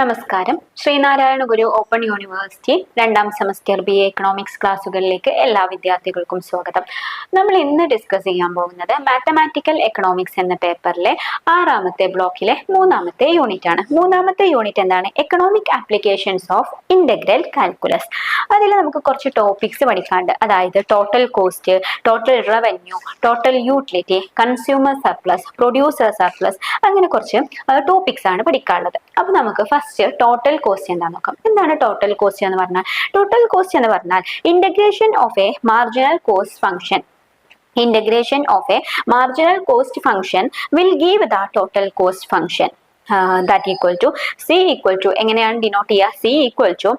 നമസ്കാരം. Sreenarayana Guru open university 2ാം semester BA economics ക്ലാസ്സുകളിലേക്ക് എല്ലാ വിദ്യാർത്ഥികൾക്കും സ്വാഗതം. നമ്മൾ ഇന്ന് ഡിസ്കസ് ചെയ്യാൻ പോകുന്നത് മാത്തമാറ്റിക്കൽ എക്കണോമിക്സ് എന്ന പേപ്പറിലെ 6ാമത്തെ ബ്ലോക്കിലെ 3ാമത്തെ യൂണിറ്റ് ആണ്. 3ാമത്തെ യൂണിറ്റ് എന്താണ്? Economic applications of integral calculus. അതിൽ നമുക്ക് കുറച്ച് ടോപ്പിക്സ് പഠിക്കാണ്ട്, അതായത് total cost, total revenue, total utility, consumer surplus, producer surplus, അങ്ങനെ കുറച്ച് ടോപ്പിക്സ് ആണ് പഠിക്കാനുള്ളത്. അപ്പൊ നമുക്ക് ഫസ്റ്റ് ടോട്ടൽ കോസ്റ്റ് എന്താണെന്ന് നോക്കാം. എന്താണ് ടോട്ടൽ കോസ്റ്റ് എന്ന് പറഞ്ഞാൽ? ടോട്ടൽ കോസ്റ്റ് എന്ന് പറഞ്ഞാൽ integration of A marginal cost function. Integration of a marginal cost function will give the total cost function. That equal to C equal to എങ്ങനെയാണ് denote ചെയ്യുക? C equal to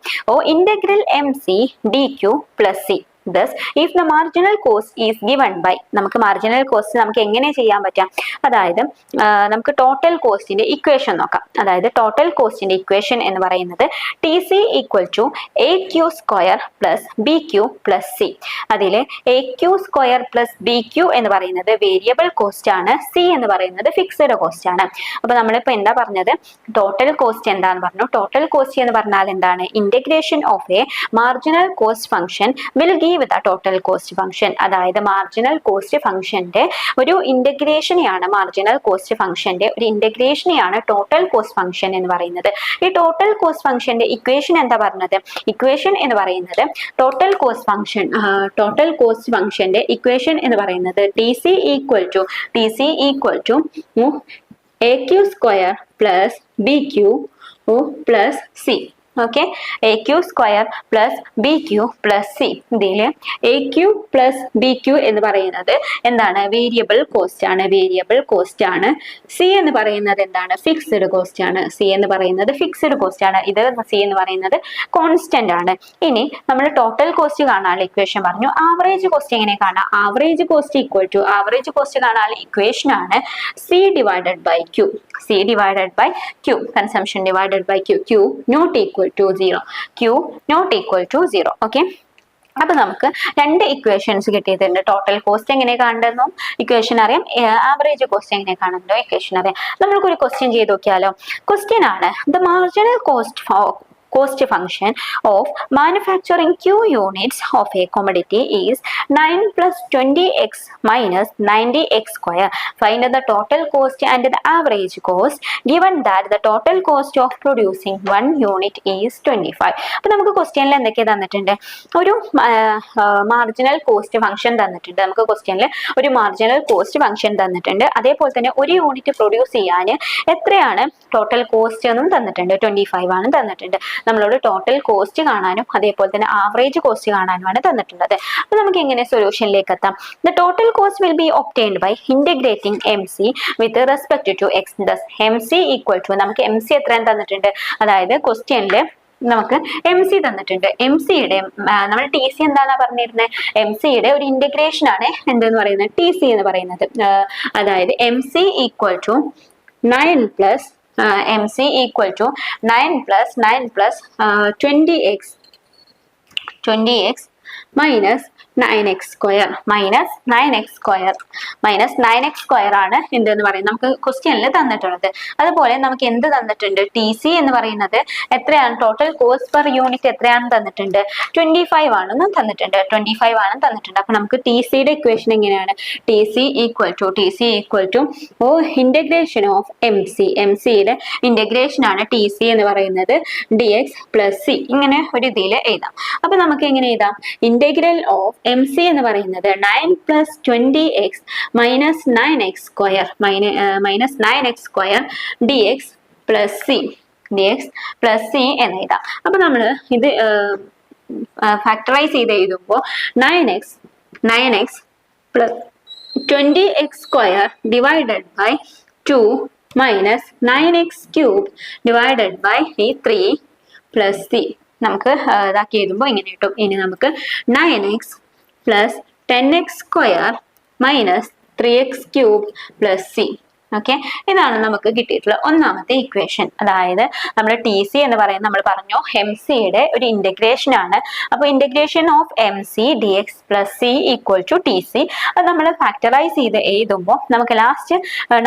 integral MC dq plus C. Thus, if the marginal cost is given by, നമുക്ക് marginal cost നമുക്ക് എങ്ങനെ ചെയ്യാൻ പറ്റാം? അതായത് നമുക്ക് total കോസ്റ്റിന്റെ equation നോക്കാം. അതായത് ടോട്ടൽ കോസ്റ്റിന്റെ ഇക്വേഷൻ എന്ന് പറയുന്നത് TC equal to AQ square plus BQ plus C. അതിൽ AQ സ്ക്വയർ പ്ലസ് BQ എന്ന് പറയുന്നത് വേരിയബിൾ കോസ്റ്റ് ആണ്, C എന്ന് പറയുന്നത് ഫിക്സഡ് കോസ്റ്റ് ആണ്. അപ്പൊ നമ്മളിപ്പോ എന്താ പറഞ്ഞത്? ടോട്ടൽ കോസ്റ്റ് എന്താന്ന് പറഞ്ഞു. ടോട്ടൽ കോസ്റ്റ് എന്ന് പറഞ്ഞാൽ എന്താണ്? Integration of A marginal cost function will give with total cost function. അതായത് മാർജിനൽ കോസ്റ്റ് ഫംഗ്ഷന്റെ ഒരു ഇന്റഗ്രേഷനെയാണ്, മാർജിനൽ കോസ്റ്റ് ഫംഗ്ഷന്റെ ഒരു ഇന്റഗ്രേഷനെയാണ് ടോട്ടൽ കോസ്റ്റ് ഫംഗ്ഷൻ എന്ന് പറയുന്നത്. ഈ ടോട്ടൽ കോസ്റ്റ് ഫംഗ്ഷന്റെ ഇക്വേഷൻ എന്താ പറഞ്ഞത്? ഇക്വേഷൻ എന്ന് പറയുന്നത് ടോട്ടൽ കോസ്റ്റ് ഫംഗ്ഷന്റെ ഇക്വേഷൻ എന്ന് പറയുന്നത് TC equal to AQ square plus BQ plus C. Okay, AQ square plus BQ plus C. ഇതിൽ AQ പ്ലസ് BQ എന്ന് പറയുന്നത് എന്താണ്? വേരിയബിൾ കോസ്റ്റ് ആണ്, വേരിയബിൾ കോസ്റ്റ് ആണ്. C എന്ന് പറയുന്നത് എന്താണ്? ഫിക്സ്ഡ് കോസ്റ്റ് ആണ്. C എന്ന് പറയുന്നത് ഫിക്സ്ഡ് കോസ്റ്റ് ആണ്. ഇത് C എന്ന് പറയുന്നത് കോൺസ്റ്റന്റ് ആണ്. ഇനി നമ്മൾ ടോട്ടൽ കോസ്റ്റ് കാണാനുള്ള ഇക്വേഷൻ പറഞ്ഞു. ആവറേജ് കോസ്റ്റ് എങ്ങനെ കാണാം? Average cost equal to, average cost കാണാനുള്ള ഇക്വേഷൻ ആണ് C divided by Q. C divided by Q, consumption divided by Q. Q not equal to 0. Q not equal to 0. Okay, അപ്പൊ നമുക്ക് രണ്ട് equations കിട്ടിയിട്ടുണ്ട്. Total cost എങ്ങനെ കാണുന്നു equation അറിയാം, average cost എങ്ങനെ കാണുന്നു ഇക്വേഷൻ അറിയാം. നമ്മൾക്ക് ഒരു ക്വസ്റ്റ്യൻ ചെയ്ത് നോക്കിയാലോ? ക്വസ്റ്റ്യൻ ആണ്, the marginal cost function of manufacturing Q units of a commodity is 9 plus 20x minus 90x square. Find the total cost and the average cost given that the total cost of producing one unit is 25. അപ്പോൾ നമുക്ക് ക്വസ്റ്റ്യനിൽ എന്തൊക്കെ തന്നിട്ടുണ്ട്? ഒരു marginal cost function തന്നിട്ടുണ്ട്. നമുക്ക് ക്വസ്റ്റ്യനിൽ ഒരു മാർജിനൽ കോസ്റ്റ് ഫംഗ്ഷൻ തന്നിട്ടുണ്ട്. അതേപോലെ തന്നെ ഒരു യൂണിറ്റ് പ്രൊഡ്യൂസ് ചെയ്യാൻ എത്രയാണ് ടോട്ടൽ കോസ്റ്റ് എന്നും തന്നിട്ടുണ്ട്. 25 ആണ് തന്നിട്ടുണ്ട്. നമ്മളോട് ടോട്ടൽ കോസ്റ്റ് കാണാനും അതേപോലെ തന്നെ ആവറേജ് കോസ്റ്റ് കാണാനുമാണ് തന്നിട്ടുള്ളത്. അപ്പൊ നമുക്ക് എങ്ങനെ സൊല്യൂഷനിലേക്ക് എത്താം? The total cost will be obtained by integrating MC with respect to X. Thus MC equal to, നമുക്ക് MC എത്രയാണ് തന്നിട്ടുണ്ട്? അതായത് ക്വസ്റ്റ്യനിൽ നമുക്ക് MC തന്നിട്ടുണ്ട്. MCയുടെ നമ്മൾ TC എന്താണെന്നാ പറഞ്ഞിരുന്നത്? MCയുടെ ഒരു ഇന്റഗ്രേഷൻ ആണ് എന്തെന്ന് പറയുന്നത്? TC എന്ന് പറയുന്നത്. അതായത് MC equal to 9 plus MC equal to 9 plus 20x minus 9x square ആണ് എന്തെന്ന് പറയുന്നത് നമുക്ക് ക്വസ്റ്റ്യനിൽ തന്നിട്ടുള്ളത്. അതുപോലെ നമുക്ക് എന്ത് തന്നിട്ടുണ്ട്? TC എന്ന് പറയുന്നത് എത്രയാണ്? ടോട്ടൽ കോസ്റ്റ് പെർ യൂണിറ്റ് എത്രയാണെന്ന് തന്നിട്ടുണ്ട്? 25 ആണെന്ന് തന്നിട്ടുണ്ട്. 25 ആണെന്ന് തന്നിട്ടുണ്ട്. അപ്പൊ നമുക്ക് TCയുടെ ഇക്വേഷൻ എങ്ങനെയാണ്? TC equal to integration of MCയുടെ ഇന്റഗ്രേഷൻ ആണ് TC എന്ന് പറയുന്നത് DX plus C. ഇങ്ങനെ ഒരു ഇതിൽ എഴുതാം. അപ്പൊ നമുക്ക് എങ്ങനെ എഴുതാം? ഇന്റഗ്രൽ ഓഫ് MC എന്ന് പറയുന്നത് 9 plus 20x minus 9x square dx plus C എന്ന് എഴുതാം. അപ്പൊ നമ്മൾ ഇത് ഫാക്ടറൈസ് ചെയ്ത് എഴുതുമ്പോൾ 9x plus 20x square divided by 2 minus 9x cube divided by 3 plus C. നമുക്ക് ഇതാക്കി എഴുതുമ്പോൾ ഇങ്ങനെ കിട്ടും. ഇനി നമുക്ക് 9x plus 10x square minus 3x cube plus C. Okay, ഇതാണ് നമുക്ക് കിട്ടിയിട്ടുള്ള ഒന്നാമത്തെ ഇക്വേഷൻ. അതായത് നമ്മുടെ ടി സി എന്ന് പറയുന്നത് നമ്മൾ പറഞ്ഞു എം സിയുടെ ഒരു ഇന്റഗ്രേഷൻ ആണ്. അപ്പോൾ integration of M C D X plus C equal to T C. അത് നമ്മൾ ഫാക്ടറൈസ് ചെയ്ത് എഴുതുമ്പോൾ നമുക്ക് last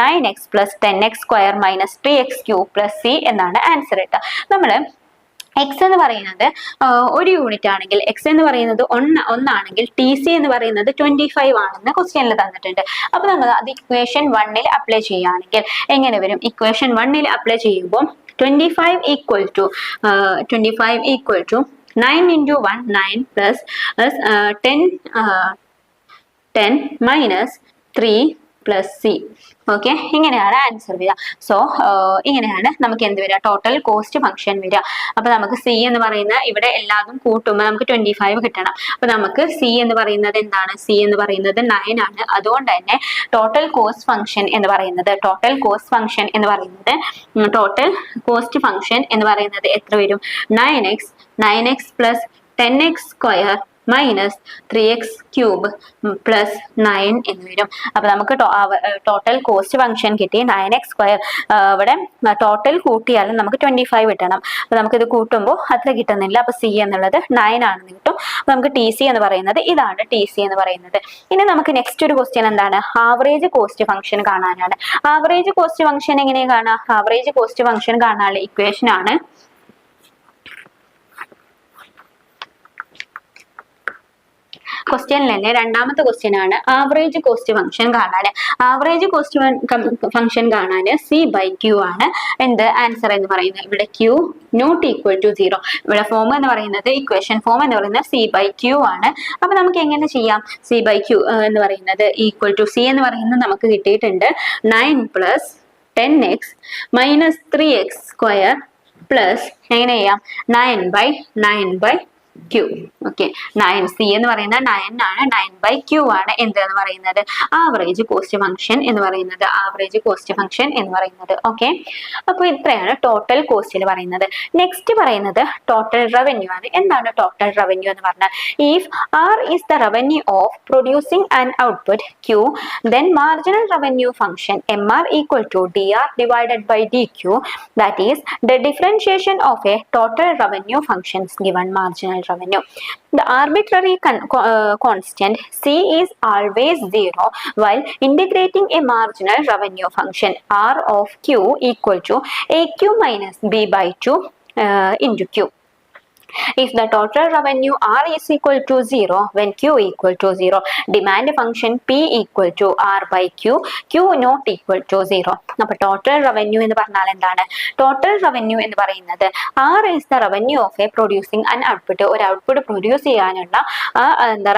9x plus 10x square minus 3x cube plus C എന്നാണ് ആൻസർ കിട്ടുക. നമ്മൾ എക്സ് എന്ന് പറയുന്നത് ഒരു യൂണിറ്റ് ആണെങ്കിൽ, എക്സ് എന്ന് പറയുന്നത് ഒന്നാണെങ്കിൽ ടി സി എന്ന് പറയുന്നത് 25 ആണെന്ന് ക്വസ്റ്റ്യനിൽ തന്നിട്ടുണ്ട്. അപ്പൊ നമ്മൾ അത് ഇക്വേഷൻ 1 അപ്ലൈ ചെയ്യുകയാണെങ്കിൽ എങ്ങനെ വരും? ഇക്വേഷൻ 1 അപ്ലൈ ചെയ്യുമ്പോൾ 25 equal to 9 into 1 9 plus 10 minus 3 plus c. Okay, ഇങ്ങനെയാണ് ആൻസർ വരിക. സോ ഇങ്ങനെയാണ് നമുക്ക് എന്ത് വരിക? ടോട്ടൽ കോസ്റ്റ് ഫംഗ്ഷൻ വരിക. അപ്പൊ നമുക്ക് സി എന്ന് പറയുന്ന ഇവിടെ എല്ലാതും കൂട്ടുമ്പോൾ നമുക്ക് 25 കിട്ടണം. അപ്പൊ നമുക്ക് സി എന്ന് പറയുന്നത് എന്താണ്? സി എന്ന് പറയുന്നത് 9 ആണ്. അതുകൊണ്ട് തന്നെ ടോട്ടൽ കോസ്റ്റ് ഫംഗ്ഷൻ എന്ന് പറയുന്നത് എത്ര വരും? 9x plus 10x square minus 3x cube plus 9 എന്ന് വരും. അപ്പൊ നമുക്ക് ടോട്ടൽ കോസ്റ്റ് ഫംഗ്ഷൻ കിട്ടി 9x സ്ക്വയർ. ഇവിടെ ടോട്ടൽ കൂട്ടിയാലും നമുക്ക് 25 കിട്ടണം. അപ്പൊ നമുക്കിത് കൂട്ടുമ്പോൾ അത്ര കിട്ടുന്നില്ല. അപ്പൊ സി എന്നുള്ളത് 9 ആണെന്ന് കിട്ടും. അപ്പൊ നമുക്ക് ടി സി എന്ന് പറയുന്നത് ഇതാണ്. ടി സി എന്ന് പറയുന്നത്. ഇനി നമുക്ക് നെക്സ്റ്റ് ഒരു ക്വസ്റ്റ്യൻ എന്താണ്? ആവറേജ് കോസ്റ്റ് ഫംഗ്ഷൻ കാണാനാണ്. ആവറേജ് കോസ്റ്റ് ഫംഗ്ഷൻ എങ്ങനെയാണ് കാണാം? ആവറേജ് കോസ്റ്റ് ഫംഗ്ഷൻ കാണാനുള്ള ഇക്വേഷൻ ആണ് ക്വസ്റ്റ്യനിലെ രണ്ടാമത്തെ ക്വസ്റ്റ്യൻ ആണ് ആവറേജ് കോസ്റ്റ് ഫംഗ്ഷൻ കാണാൻ. ആവറേജ് കോസ്റ്റ് ഫംഗ്ഷൻ കാണാൻ സി ബൈ ക്യൂ ആണ് എന്ത് ആൻസർ എന്ന് പറയുന്നത്. ഇവിടെ ക്യൂ നോട്ട് ഈക്വൽ ടു 0. ഇവിടെ ഫോം എന്ന് പറയുന്നത്, ഇക്വേഷൻ ഫോം എന്ന് പറയുന്നത് സി ബൈ ക്യൂ ആണ്. അപ്പൊ നമുക്ക് എങ്ങനെ ചെയ്യാം? സി ബൈ ക്യൂ എന്ന് പറയുന്നത് ഈക്വൽ ടു സി എന്ന് പറയുന്നത് നമുക്ക് കിട്ടിയിട്ടുണ്ട് 9 plus 10x minus 3x square plus എങ്ങനെ ചെയ്യാം? 9 ബൈ ക്യൂ. ഓക്കെ, 9 സി എന്ന് പറയുന്നത് 9 ആണ്. 9/q ആണ് എന്തെന്ന് പറയുന്നത്? ആവറേജ് കോസ്റ്റ് ഫംഗ്ഷൻ എന്ന് പറയുന്നത്. ഓക്കെ, അപ്പൊ ഇത്രയാണ് ടോട്ടൽ കോസ്റ്റിൽ പറയുന്നത്. നെക്സ്റ്റ് പറയുന്നത് ടോട്ടൽ റവന്യൂ ആണ്. എന്താണ് ടോട്ടൽ റവന്യൂ എന്ന് പറഞ്ഞാൽ? If R is the revenue of producing and output Q, then marginal revenue function MR equal to DR divided by DQ, that is the differentiation of a total revenue functions given marginal revenue. The arbitrary constant C is always 0 while integrating a marginal revenue function R of Q equal to AQ minus B by 2 into Q. If the total revenue R is equal to 0 when Q equal to 0, demand function P equal to R by Q, Q not equal to 0. അപ്പോൾ total revenue എന്ന് പറഞ്ഞാൽ എന്താണ്? Total revenue എന്ന് പറയുന്നത് R is the revenue of a producing an output. ഒരു output produce ചെയ്യാനുള്ള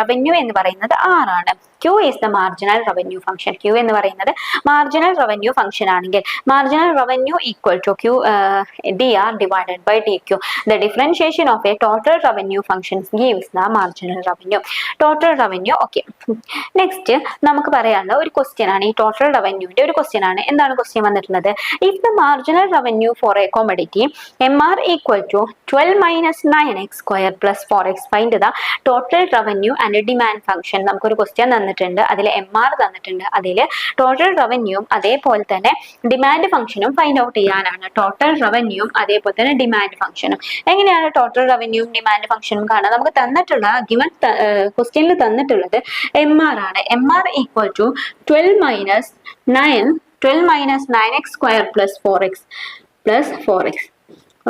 revenue എന്ന് പറയുന്നത് R ആണ്. Q is the marginal revenue function. Q എന്ന് പറയുന്നത് marginal revenue function ആണെങ്കിൽ marginal revenue equal to Q DR divided by DQ. The differentiation of a total revenue function gives the marginal revenue. Total revenue. Okay. Next നമുക്ക് പറയാനുള്ള ഒരു question ആണ്. ഈ total റവന്യൂവിന്റെ ഒരു question ആണ്. എന്താണ് ക്വസ്റ്റ്യൻ വന്നിട്ടുള്ളത്? If the marginal revenue for a commodity MR equal to 12 minus 9x square plus 4x, find the total revenue and demand function. നമുക്കൊരു ക്വസ്റ്റ്യൻ തന്നിട്ടുണ്ട്. അതിൽ MR തന്നിട്ടുണ്ട്. അതിൽ ടോട്ടൽ റവന്യൂവും അതേപോലെ തന്നെ ഡിമാൻഡ് ഫംഗ്ഷനും ഫൈൻഡ് ഔട്ട് ചെയ്യാനാണ്. ടോട്ടൽ റവന്യൂവും അതേപോലെ തന്നെ ഡിമാൻഡ് ഫംഗ്ഷനും. എങ്ങനെയാണ് ടോട്ടൽ റവന്യൂവും ഡിമാൻഡ് ഫംഗ്ഷനും കാണുക? നമുക്ക് തന്നിട്ടുള്ള ഗിവൺ ക്വസ്റ്റ്യനിൽ തന്നിട്ടുള്ളത് MR ആണ്. MR equal to 12 minus 9x square plus 4x.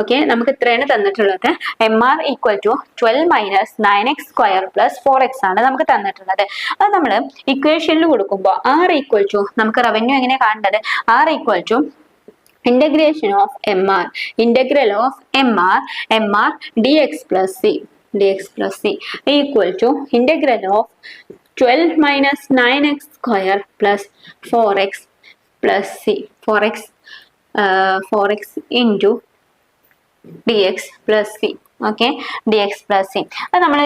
Okay, നമുക്ക് ഇത്രയാണ് തന്നിട്ടുള്ളത്. MR equal to 12 minus 9x square plus 4x ആണ് നമുക്ക് തന്നിട്ടുള്ളത്. അത് നമ്മൾ ഇക്വേഷനിൽ കൊടുക്കുമ്പോൾ R ഈക്വൽ ടു, നമുക്ക് റവന്യൂ എങ്ങനെ കാണേണ്ടത്? R equal to integration of MR dx plus c equal to integral of 12 minus 9x square plus 4x plus c. 4x into dx plus c. Okay, dx plus c. അത് നമ്മൾ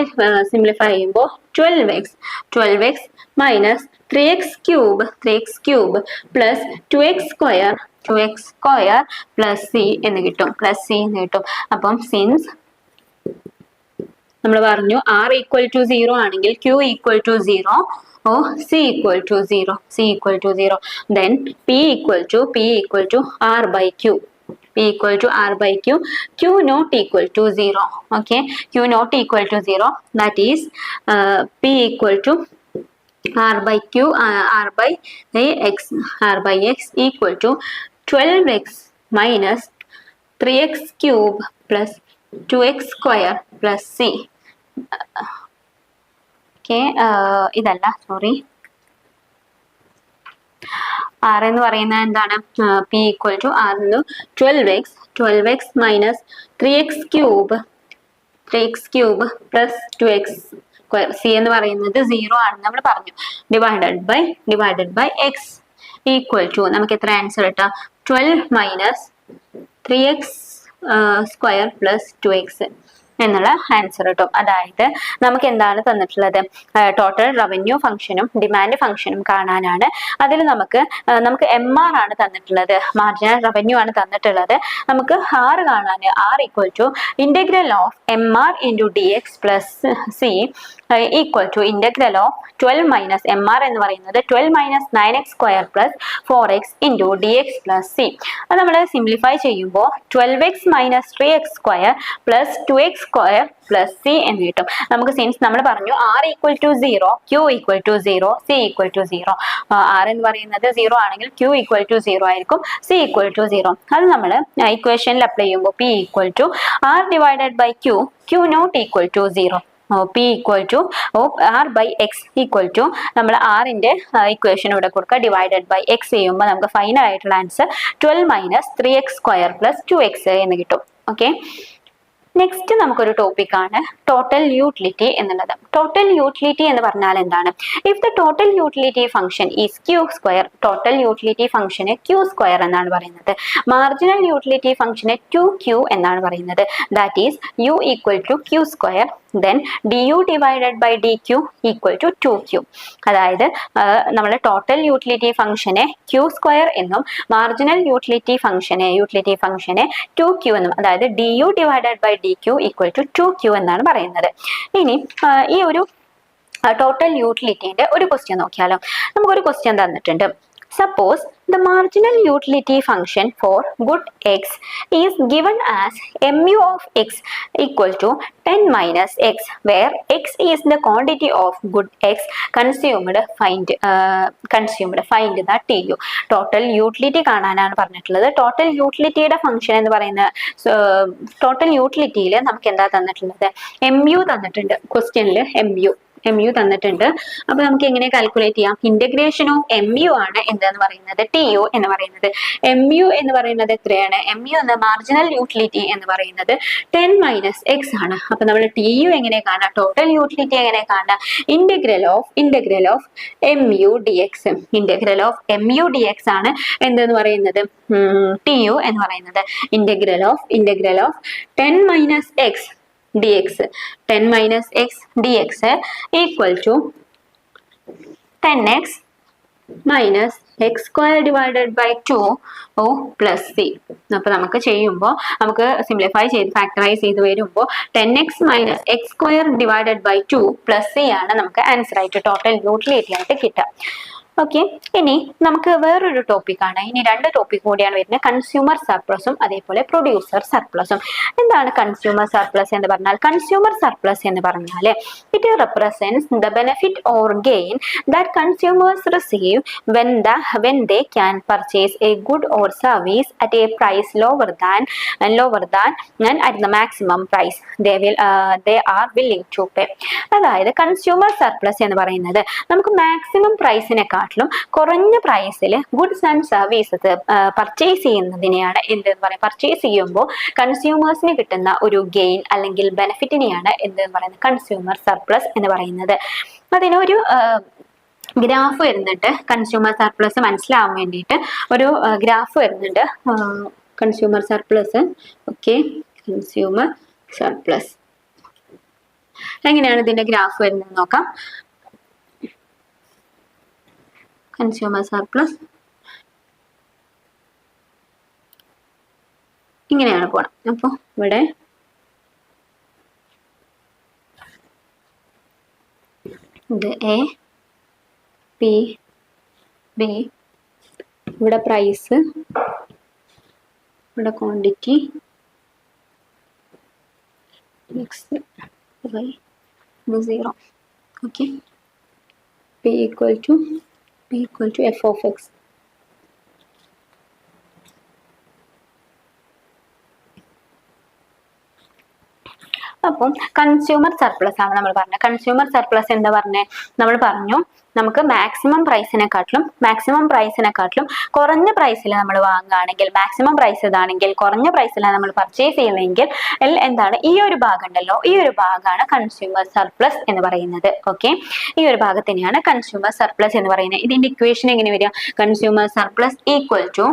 simplify ചെയ്യുമ്പോൾ 12x minus 3x cube plus 2x square plus c എന്ന് കിട്ടും. അപ്പം since നമ്മൾ പറഞ്ഞു R equal to 0 ആണെങ്കിൽ Q equal to 0 or C equal to 0, C equal to 0. Then P equal to R by Q. P equal to R by Q. Q not equal to 0. Okay, Q not equal to 0. That is P equal to R by Q, R by X, R by X equal to 12x minus 3x cube plus 2x square plus C. Okay, ഇതല്ല sorry, R എന്ന് പറയുന്നത് എന്താണ്? P equal to R 12x minus 3x cube plus 2x square. C എന്ന് പറയുന്നത് 0 ആണെന്ന് നമ്മൾ പറഞ്ഞു. Divided by x equal to നമുക്ക് എത്ര ആൻസർ കിട്ടാം? 12 minus 3x square plus 2x എന്നുള്ള ആൻസർ കിട്ടും. അതായത് നമുക്ക് എന്താണ് തന്നിട്ടുള്ളത്? ടോട്ടൽ റവന്യൂ ഫംഗ്ഷനും ഡിമാൻഡ് ഫംഗ്ഷനും കാണാനാണ്. അതിൽ നമുക്ക് MR ആണ് തന്നിട്ടുള്ളത്, മാർജിനൽ റവന്യൂ ആണ് തന്നിട്ടുള്ളത്. നമുക്ക് R കാണാൻ R equal to integral of MR into DX plus C equal to integral of 12 minus MR എന്ന് പറയുന്നത് 12 minus 9x square plus 4x into DX plus C. അത് നമ്മൾ സിംപ്ലിഫൈ ചെയ്യുമ്പോൾ 12x minus 3x square plus 2x square plus C എന്ന് കിട്ടും. നമുക്ക് since നമ്മൾ പറഞ്ഞു R equal to 0, Q equal to 0, C equal to 0. R എന്ന് പറയുന്നത് 0 ആണെങ്കിൽ Q ഈക്വൽ ടു 0 ആയിരിക്കും, C ഈക്വൽ ടു 0. അത് നമ്മൾ ഇക്വേഷനിൽ അപ്ലൈ ചെയ്യുമ്പോൾ P equal to R divided by Q not equal to 0. P equal to R by X equal to നമ്മൾ ആറിന്റെ ഇക്വേഷൻ ഇവിടെ കൊടുക്കുക, ഡിവൈഡഡ് ബൈ എക്സ് ചെയ്യുമ്പോൾ നമുക്ക് ഫൈനൽ ആയിട്ടുള്ള answer 12 minus 3x square plus 2x എന്ന് കിട്ടും. ഓക്കെ, നെക്സ്റ്റ് നമുക്കൊരു ടോപ്പിക് ആണ് ടോട്ടൽ യൂട്ടിലിറ്റി എന്നുള്ളത്. ടോട്ടൽ യൂട്ടിലിറ്റി എന്ന് പറഞ്ഞാൽ എന്താണ്? If the total utility function is Q square, total utility ഫംഗ്ഷന് ക്യൂ സ്ക്വയർ എന്നാണ് പറയുന്നത്. മാർജിനൽ യൂട്ടിലിറ്റി ഫംഗ്ഷന് 2q എന്നാണ് പറയുന്നത്. That is u equal to Q square, then du divided by dq equal to 2q. അതായത് നമ്മൾ ടോട്ടൽ യൂട്ടിലിറ്റി ഫംഗ്ഷനെ Q square എന്നും മാർജിനൽ യൂട്ടിലിറ്റി ഫംഗ്ഷനെ 2q എന്നും, അതായത് du divided by dq equal to 2q എന്നാണ് പറയുന്നത്. ഇനി ഈ ഒരു ടോട്ടൽ യൂട്ടിലിറ്റിന്റെ ഒരു ക്വസ്റ്റ്യൻ നോക്കിയാലോ. നമുക്കൊരു ക്വസ്റ്റ്യൻ തന്നിട്ടുണ്ട്. Suppose the marginal utility function for good x is given as mu of x equal to 10 minus x, where x is the quantity of good x consumed. Find the TU. Total utility കാണാനാണ് പറഞ്ഞിട്ടുള്ളത്. Total യൂട്ടിലിറ്റിയുടെ function എന്ന് പറയുന്ന total യൂട്ടിലിറ്റിയിൽ നമുക്ക് എന്താ തന്നിട്ടുള്ളത്? mu തന്നിട്ടുണ്ട് ക്വസ്റ്റ്യനിൽ, mu തന്നിട്ടുണ്ട്. അപ്പൊ നമുക്ക് എങ്ങനെ കാൽക്കുലേറ്റ് ചെയ്യാം? ഇന്റഗ്രേഷൻ ഓഫ് mu ആണ് എന്തെന്ന് പറയുന്നത്? TU എന്ന് പറയുന്നത്. mu എന്ന് പറയുന്നത് എത്രയാണ്? mu എന്ന മാർജിനൽ യൂട്ടിലിറ്റി എന്ന് പറയുന്നത് 10 മൈനസ് എക്സ് ആണ്. അപ്പൊ നമ്മൾ TU എങ്ങനെ കാണാം? ടോട്ടൽ യൂട്ടിലിറ്റി എങ്ങനെ കാണാം? Integral of mu dx. Integral of mu dx ആണ് എന്തെന്ന് പറയുന്നത്? TU എന്ന് പറയുന്നത്. Integral of 10 minus X dx, 10 minus x dx equal to 10x minus x square divided by 2 plus c. അപ്പൊ നമുക്ക് ചെയ്യുമ്പോൾ നമുക്ക് സിംപ്ലിഫൈ ചെയ്ത് ഫാക്ടറൈസ് ചെയ്ത് വരുമ്പോൾ 10x minus x square divided by 2 plus c ആണ് നമുക്ക് ആൻസർ ആയിട്ട് ടോട്ടൽ യൂട്ടിലിറ്റി ആയിട്ട് കിട്ടുക. ഓക്കെ, ഇനി നമുക്ക് വേറൊരു ടോപ്പിക് ആണ്. ഇനി രണ്ട് ടോപ്പിക് കൂടിയാണ് വരുന്നത്, കൺസ്യൂമർ സർപ്ലസും അതേപോലെ പ്രൊഡ്യൂസർ സർപ്ലസും. എന്താണ് കൺസ്യൂമർ സർപ്ലസ് എന്ന് പറഞ്ഞാൽ? കൺസ്യൂമർ സർപ്ലസ് എന്ന് പറഞ്ഞാൽ it represents the benefit or gain that consumers receive when they can purchase a good or service at a price lower than and at the maximum price they are willing to pay. അതായത് consumer surplus എന്ന് പറയുന്നത് നമുക്ക് maximum പ്രൈസിനെക്കാൾ കുറഞ്ഞ പ്രൈസിൽ goods and services purchase ചെയ്യുന്നതിനെയാണ് എന്തെന്ന് പറയാം? Purchase ചെയ്യുമ്പോൾ കൺസ്യൂമേഴ്സിന് കിട്ടുന്ന ഒരു ഗെയിൻ അല്ലെങ്കിൽ ബെനിഫിറ്റിനെയാണ് എന്തെന്ന് പറയുന്നത്? കൺസ്യൂമർ സർപ്ലസ് എന്ന് പറയുന്നത്. അതിനൊരു ഗ്രാഫ് വരുന്നുണ്ട്. കൺസ്യൂമർ സർപ്ലസ് മനസ്സിലാവാൻ വേണ്ടിയിട്ട് ഒരു ഗ്രാഫ് വരുന്നുണ്ട്. Consumer surplus, okay, consumer surplus എങ്ങനെയാണ് ഇതിന്റെ ഗ്രാഫ് വരുന്നത് നോക്കാം. കൺസ്യൂമർ സർപ്ലസ് ഇങ്ങനെയാണ് പോണം. അപ്പോൾ ഇവിടെ ഇത് എ, പി, ബി, ഇവിടെ പ്രൈസ്, ഇവിടെ ക്വാണ്ടിറ്റി, എക്സ്, വൈ, ഇത് 0. Okay, P equal to F of X. അപ്പം കൺസ്യൂമർ സർപ്ലസ് ആണ് നമ്മൾ പറഞ്ഞത്. കൺസ്യൂമർ സർപ്ലസ് എന്താ പറഞ്ഞത്? നമ്മൾ പറഞ്ഞു നമുക്ക് മാക്സിമം പ്രൈസിനെക്കാട്ടിലും കുറഞ്ഞ പ്രൈസിൽ നമ്മൾ വാങ്ങുകയാണെങ്കിൽ, മാക്സിമം പ്രൈസ് ഇതാണെങ്കിൽ കുറഞ്ഞ പ്രൈസിലാണ് നമ്മൾ പർച്ചേസ് ചെയ്യുന്നതെങ്കിൽ എന്താണ് ഈ ഒരു ഭാഗം ഉണ്ടല്ലോ, ഈ ഒരു ഭാഗമാണ് കൺസ്യൂമർ സർപ്ലസ് എന്ന് പറയുന്നത്. ഓക്കെ, ഈ ഒരു ഭാഗത്തിനെയാണ് കൺസ്യൂമർ സർപ്ലസ് എന്ന് പറയുന്നത്. ഇതിന്റെ ഇക്വേഷൻ എങ്ങനെ വരിക? Consumer surplus equal to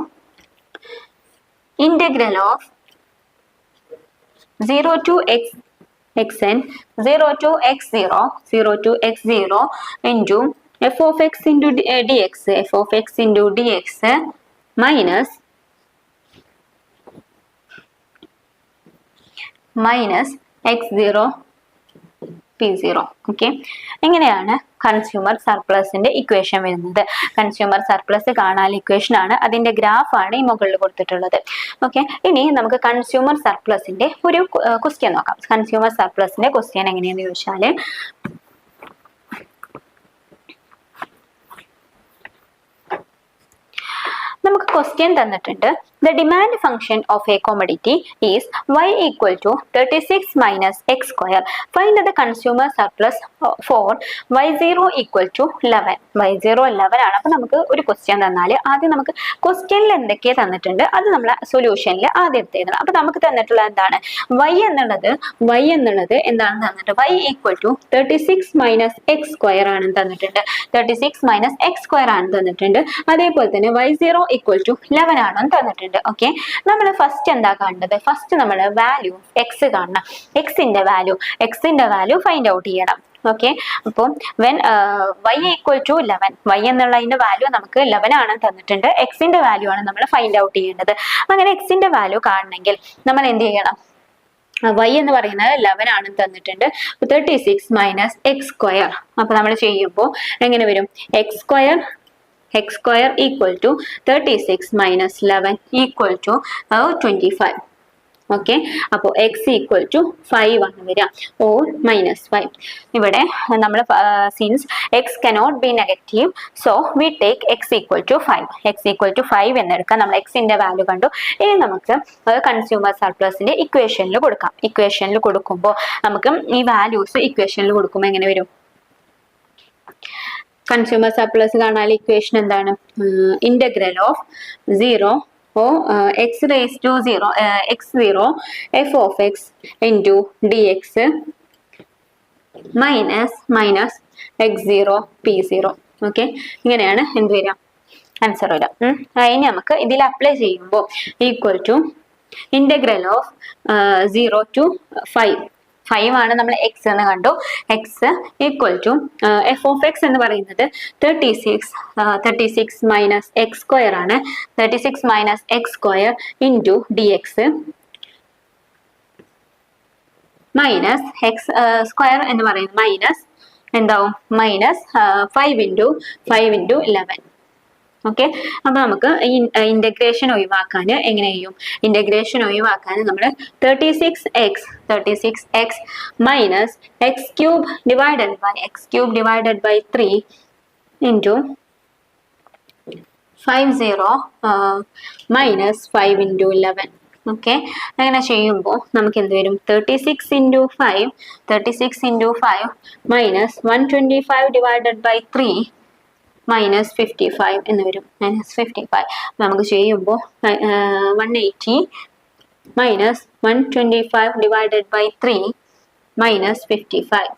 integral of 0 to xn 0 to x0 into f of x into dx minus x0 P0. Okay, എങ്ങനെയാണ് കൺസ്യൂമർ സർപ്ലസിന്റെ ഇക്വേഷൻ വരുന്നത്? കൺസ്യൂമർ സർപ്ലസ് കാണാൻ ഇക്വേഷൻ ആണ്, അതിന്റെ ഗ്രാഫ് ആണ് ഈ മുകളിൽ കൊടുത്തിട്ടുള്ളത്. ഓക്കെ, ഇനി നമുക്ക് കൺസ്യൂമർ സർപ്ലസിന്റെ ഒരു ക്വസ്റ്റ്യൻ നോക്കാം. കൺസ്യൂമർ സർപ്ലസിന്റെ ക്വസ്റ്റ്യൻ എങ്ങനെയാന്ന് ചോദിച്ചാല്, നമുക്ക് ക്വസ്റ്റ്യൻ തന്നിട്ടുണ്ട്. The demand function of a commodity is y equal to 36 minus x square. Find the consumer surplus for y0 equal to 11. y0 11 ആണ്. അപ്പൊ നമുക്ക് ഒരു ക്വസ്റ്റ്യൻ തന്നാൽ ആദ്യം നമുക്ക് ക്വസ്റ്റ്യനിൽ എന്തൊക്കെ തന്നിട്ടുണ്ട് അത് നമ്മൾ സൊല്യൂഷനിൽ ആദ്യം എടുത്ത് എഴുതണം. അപ്പൊ നമുക്ക് തന്നിട്ടുള്ള എന്താണ്? y എന്നുള്ളത് എന്താണ് തന്നിട്ട്? y equal to 36 minus x square ആണ് തന്നിട്ടുണ്ട്. 36 minus x square ആണ് തന്നിട്ടുണ്ട്. അതേപോലെ തന്നെ y0 equal to 11 ആണെന്ന് തന്നിട്ടുണ്ട്. ഓക്കെ, നമ്മൾ ഫസ്റ്റ് എന്താ കാണേണ്ടത്? ഫസ്റ്റ് നമ്മൾ വാല്യൂ എക്സ് കാണണം. എക്സിന്റെ വാല്യൂ ഫൈൻഡ് ഔട്ട് ചെയ്യണം. ഓക്കെ, അപ്പം when y equal to 11, y എന്നുള്ളതിന്റെ വാല്യൂ നമുക്ക് 11 ആണ് തന്നിട്ടുണ്ട്. എക്സിന്റെ വാല്യൂ ആണ് നമ്മൾ ഫൈൻഡ് ഔട്ട് ചെയ്യേണ്ടത്. അങ്ങനെ എക്സിന്റെ വാല്യൂ കാണണമെങ്കിൽ നമ്മൾ എന്ത് ചെയ്യണം? y എന്ന് പറയുന്നത് 11 ആണ് തന്നിട്ടുണ്ട്. 36 മൈനസ് എക്സ് സ്ക്വയർ. അപ്പൊ നമ്മൾ ചെയ്യുമ്പോൾ എങ്ങനെ വരും? X square equal to 36 minus 11 equal to 25. Okay, അപ്പോൾ x equal to 5 ആണ് വരിക, or -5. ഇവിടെ നമ്മൾ since x cannot be negative, so we take x equal to 5. x equal to 5 എന്നെടുക്കാം. നമ്മൾ എക്സിന്റെ വാല്യൂ കണ്ടു. ഇനി നമുക്ക് കൺസ്യൂമർ സർപ്ലസിന്റെ ഇക്വേഷനിൽ കൊടുക്കാം. ഇക്വേഷനിൽ കൊടുക്കുമ്പോൾ നമുക്ക് ഈ വാല്യൂസ് ഇക്വേഷനിൽ കൊടുക്കുമ്പോൾ എങ്ങനെ വരും? കൺസ്യൂമർ സർപ്ലസ് കാണാൻ ഇക്വേഷൻ എന്താണ്? Integral of 0 x0 f of x into dx minus x0 p0. Okay, ഇങ്ങനെയാണ് എന്ത് വരിക? ആൻസർ വരാം. അതിന് നമുക്ക് ഇതിൽ അപ്ലൈ ചെയ്യുമ്പോൾ equal to integral of 0 to 5 ആണ് നമ്മൾ എക്സ് എന്ന് കണ്ടു. X equal to F of X എന്ന് പറയുന്നത് 36 മൈനസ് എക്സ് സ്ക്വയർ ആണ്. 36 minus X square into D X minus X square എന്ന് പറയുന്നത് മൈനസ് എന്താവും? -5 ഇൻറ്റു 11. ഓക്കെ, അപ്പൊ നമുക്ക് ഇന്റഗ്രേഷൻ ഒഴിവാക്കാൻ എങ്ങനെ ചെയ്യും? ഇന്റഗ്രേഷൻ ഒഴിവാക്കാൻ നമ്മൾ 36x minus X cube divided by 3 into 50 minus 5 into 11. Okay, അങ്ങനെ ചെയ്യുമ്പോൾ നമുക്ക് എന്ത് വരും? 36 into 5 minus 125 divided by 3 minus 55 എന്ന് വരും. -55 നമുക്ക് ചെയ്യുമ്പോൾ 180 minus 125 divided by 3 minus 55.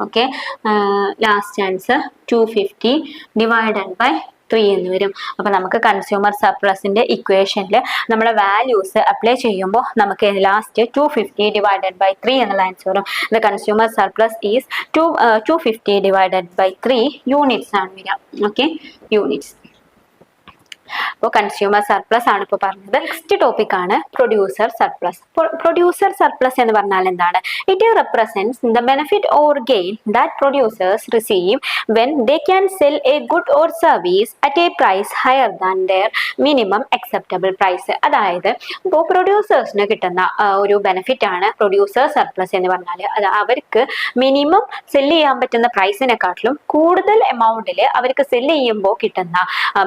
Okay, last answer 250 divided by 3 എന്ന് വരും. അപ്പൊ നമുക്ക് കൺസ്യൂമർ സർപ്ലസിന്റെ ഇക്വേഷനിൽ നമ്മളെ വാല്യൂസ് അപ്ലൈ ചെയ്യുമ്പോൾ നമുക്ക് ലാസ്റ്റ് 250 ഡിവൈഡഡ് ബൈ 3 എന്നുള്ള ആൻസർ വരും. The consumer surplus is 250 divided by 3 units ആണ് വരിക. Okay, units. ഇപ്പോൾ കൺസ്യൂമർ സർപ്ലസ് ആണ് ഇപ്പോൾ പറഞ്ഞത്. നെക്സ്റ്റ് ടോപ്പിക് ആണ് പ്രൊഡ്യൂസർ സർപ്ലസ്. പ്രൊഡ്യൂസർ സർപ്ലസ് എന്ന് പറഞ്ഞാൽ എന്താണ്? It represents the benefit or gain that producers receive when they can sell a good or service at a price higher than their minimum acceptable price. അതായത് ഇപ്പോൾ പ്രൊഡ്യൂസേഴ്സിന് കിട്ടുന്ന ഒരു benefit ആണ് producer surplus എന്ന് പറഞ്ഞാൽ. അത് അവർക്ക് മിനിമം സെല് ചെയ്യാൻ പറ്റുന്ന പ്രൈസിനെക്കാട്ടിലും കൂടുതൽ എമൗണ്ടിൽ അവർക്ക് സെല് ചെയ്യുമ്പോൾ കിട്ടുന്ന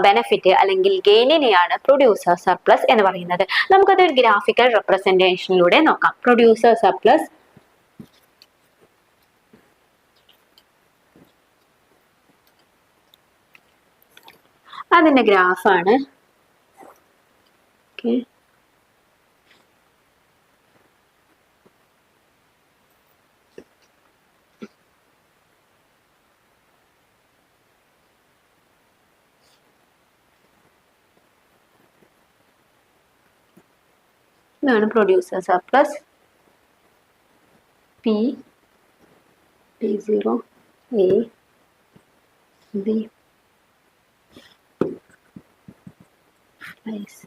ബെനിഫിറ്റ് അല്ലെങ്കിൽ ഗെയിനിനെയാണ് പ്രൊഡ്യൂസർ സർപ്ലസ് എന്ന് പറയുന്നത്. നമുക്കത് ഒരു ഗ്രാഫിക്കൽ റെപ്രസെന്റേഷനിലൂടെ നോക്കാം. പ്രൊഡ്യൂസർ സർപ്ലസ് അതിന്റെ ഗ്രാഫാണ്. ഓക്കെ, ഇതാണ് producer surplus. P0 A B price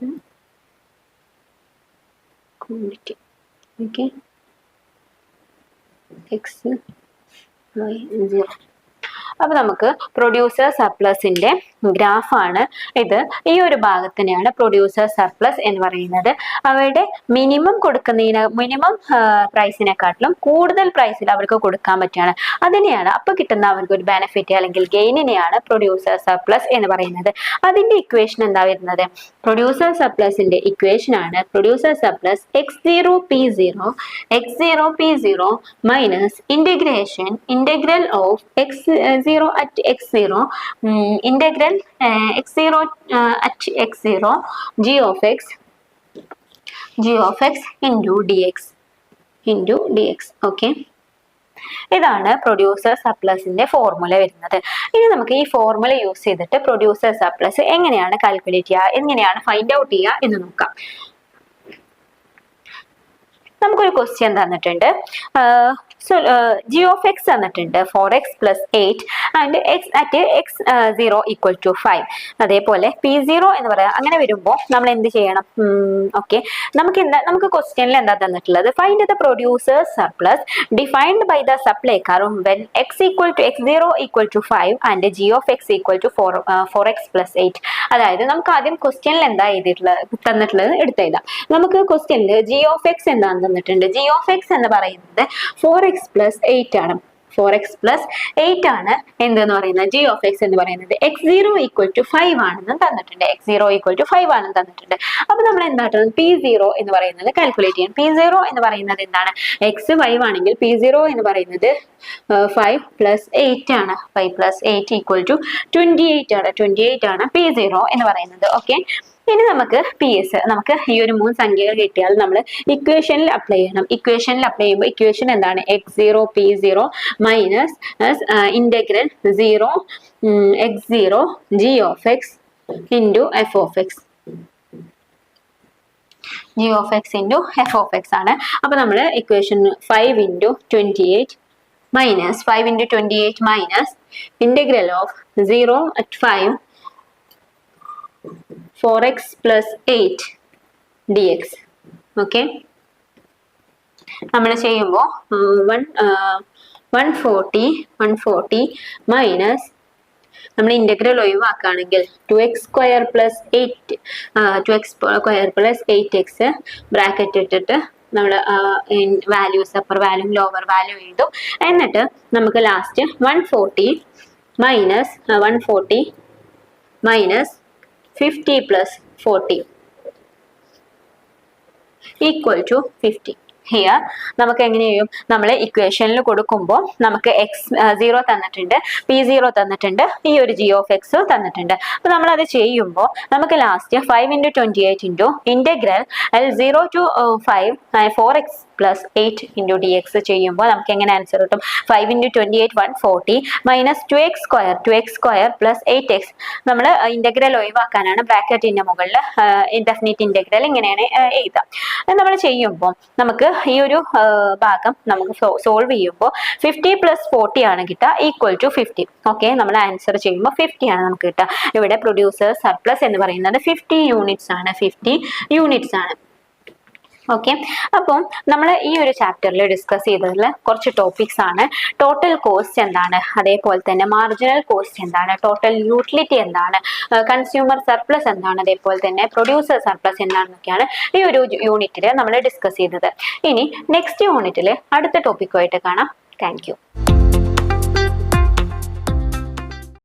quantity. Okay, X Y 0. അപ്പൊ നമുക്ക് പ്രൊഡ്യൂസർ സർപ്ലസിന്റെ ഗ്രാഫാണ് ഇത്. ഈ ഒരു ഭാഗത്തിനെയാണ് പ്രൊഡ്യൂസർ സർപ്ലസ് എന്ന് പറയുന്നത്. അവരുടെ മിനിമം മിനിമം പ്രൈസിനെക്കാട്ടിലും കൂടുതൽ പ്രൈസിൽ അവർക്ക് കൊടുക്കാൻ പറ്റുകയാണ്. അതിനെയാണ് അപ്പൊ കിട്ടുന്ന അവർക്ക് ഒരു ബെനിഫിറ്റ് അല്ലെങ്കിൽ ഗെയിനിനെയാണ് പ്രൊഡ്യൂസർ സർപ്ലസ് എന്ന് പറയുന്നത്. അതിന്റെ ഇക്വേഷൻ എന്താ വരുന്നത്? പ്രൊഡ്യൂസർ സർപ്ലസിന്റെ ഇക്വേഷൻ ആണ് producer surplus X0 P0 minus integral of X0 at X0 integral X0 at X0 g of x into dx. Okay, ഇതാണ് പ്രൊഡ്യൂസർ സർപ്ലസിന്റെ ഫോർമുല വരുന്നത്. ഇനി നമുക്ക് ഈ ഫോർമുല യൂസ് ചെയ്തിട്ട് പ്രൊഡ്യൂസർ സർപ്ലസ് എങ്ങനെയാണ് കാൽക്കുലേറ്റ് ചെയ്യുക, എങ്ങനെയാണ് ഫൈൻഡ് ഔട്ട് ചെയ്യുക എന്ന് നോക്കാം. നമുക്കൊരു ക്വസ്റ്റ്യൻ തന്നിട്ടുണ്ട്. g of x തന്നിട്ടുണ്ട് 4x plus 8 and x at x0 equal to 5. അതേപോലെ p0 എന്ന് പറയാം. അങ്ങനെ വരുമ്പോൾ നമ്മൾ എന്ത് ചെയ്യണം? ഓക്കെ, നമുക്ക് ക്വസ്റ്റ്യനിൽ എന്താ തന്നിട്ടുള്ളത്? Find the producer surplus defined by the supply curve when x equal to x0 equal to 5 and g of x equal to 4x plus 8. അതായത് നമുക്ക് ആദ്യം ക്വസ്റ്റ്യനിൽ എന്താ തന്നിട്ടുള്ളത് എടുത്തെഴുതാം. നമുക്ക് ക്വസ്റ്റ്യനിൽ g of x എന്താണെന്ന് തന്നിട്ടുണ്ട്. g of x എന്ന് പറയുന്നത് 4x plus 8 ആണ്. 4x plus 8 ആണ് എന്തെന്ന് പറയുന്നത് g of x എന്ന് പറയുന്നത്. x0 equal to 5 ആണെന്ന് തന്നിട്ടുണ്ട്. x0 equal to 5 ആണെന്ന് തന്നിട്ടുണ്ട്. അപ്പൊ നമ്മൾ എന്താക്കണം? p0 എന്ന് പറയുന്നത് കാൽക്കുലേറ്റ് ചെയ്യണം. p0 എന്ന് പറയുന്നത് എന്താണ്? x 5 ആണെങ്കിൽ p0 എന്ന് പറയുന്നത് 5 plus 8 ആണ്. 5 plus 8 equal to 28 ആണ്. 28 ആണ് p0 എന്ന് പറയുന്നത്. ഓക്കെ, ഇനി നമുക്ക് നമുക്ക് ഈ ഒരു 3 സംഖ്യകൾ കിട്ടിയാൽ നമ്മൾ ഇക്വേഷനിൽ അപ്ലൈ ചെയ്യണം. ഇക്വേഷനിൽ അപ്ലൈ ചെയ്യുമ്പോൾ ഇക്വേഷൻ എന്താണ്? x0 p0 minus integral 0 x0 g of x into f of x. g of x into f of x ആണ്. അപ്പൊ നമ്മൾ equation 5 into 28 minus 5 into 28 minus integral of 0 at 5 4x plus 8 dx. Okay, നമ്മൾ ചെയ്യുമ്പോൾ 140 minus നമ്മൾ integral ഒഴിവാക്കുകയാണെങ്കിൽ 2x square plus 8x bracket ഇട്ടിട്ട് നമ്മൾ values upper value lower value എഴുതും. എന്നിട്ട് നമുക്ക് last 140 minus 50 plus 40 equal to 50. Here നമുക്ക് എങ്ങനെ ചെയ്യും? നമ്മൾ ഇക്വേഷനിൽ കൊടുക്കുമ്പോൾ നമുക്ക് x0 തന്നിട്ടുണ്ട്, p0 തന്നിട്ടുണ്ട്, ഈ ഒരു g of x തന്നിട്ടുണ്ട്. അപ്പൊ നമ്മൾ അത് ചെയ്യുമ്പോൾ നമുക്ക് last 5 into 28 into integral 0 to 5 4x plus 8 into D X ചെയ്യുമ്പോൾ നമുക്ക് എങ്ങനെ ആൻസർ കിട്ടും? 5 into 28 140 minus 2x square plus 8x. നമ്മൾ ഇന്റഗ്രൽ ഒഴിവാക്കാനാണ് ബ്രാക്കറ്റിന്റെ മുകളിൽ ഇൻഡെഫിനിറ്റ് ഇന്റഗ്രൽ ഇങ്ങനെയാണ് എഴുതാം. നമ്മൾ ചെയ്യുമ്പോൾ നമുക്ക് ഈ ഒരു ഭാഗം നമുക്ക് സോൾവ് ചെയ്യുമ്പോൾ 50 പ്ലസ് 40 ആണ് കിട്ടുക ഈക്വൽ ടു 50. ഓക്കെ, നമ്മൾ ആൻസർ ചെയ്യുമ്പോൾ 50 ആണ് നമുക്ക് കിട്ടുക. ഇവിടെ പ്രൊഡ്യൂസർ സർപ്ലസ് എന്ന് പറയുന്നത് 50 യൂണിറ്റ്സ് ആണ്. ഓക്കെ, അപ്പം നമ്മൾ ഈ ഒരു ചാപ്റ്ററിൽ ഡിസ്കസ് ചെയ്തതിൽ കുറച്ച് ടോപ്പിക്സ് ആണ്. ടോട്ടൽ കോസ്റ്റ് എന്താണ്, അതേപോലെ തന്നെ മാർജിനൽ കോസ്റ്റ് എന്താണ്, ടോട്ടൽ യൂട്ടിലിറ്റി എന്താണ്, കൺസ്യൂമർ സർപ്ലസ് എന്താണ്, അതേപോലെ തന്നെ പ്രൊഡ്യൂസർ സർപ്ലസ് എന്താണെന്നൊക്കെയാണ് ഈ ഒരു യൂണിറ്റിൽ നമ്മൾ ഡിസ്കസ് ചെയ്തത്. ഇനി നെക്സ്റ്റ് യൂണിറ്റിൽ അടുത്ത ടോപ്പിക്കുമായിട്ട് കാണാം. Thank you.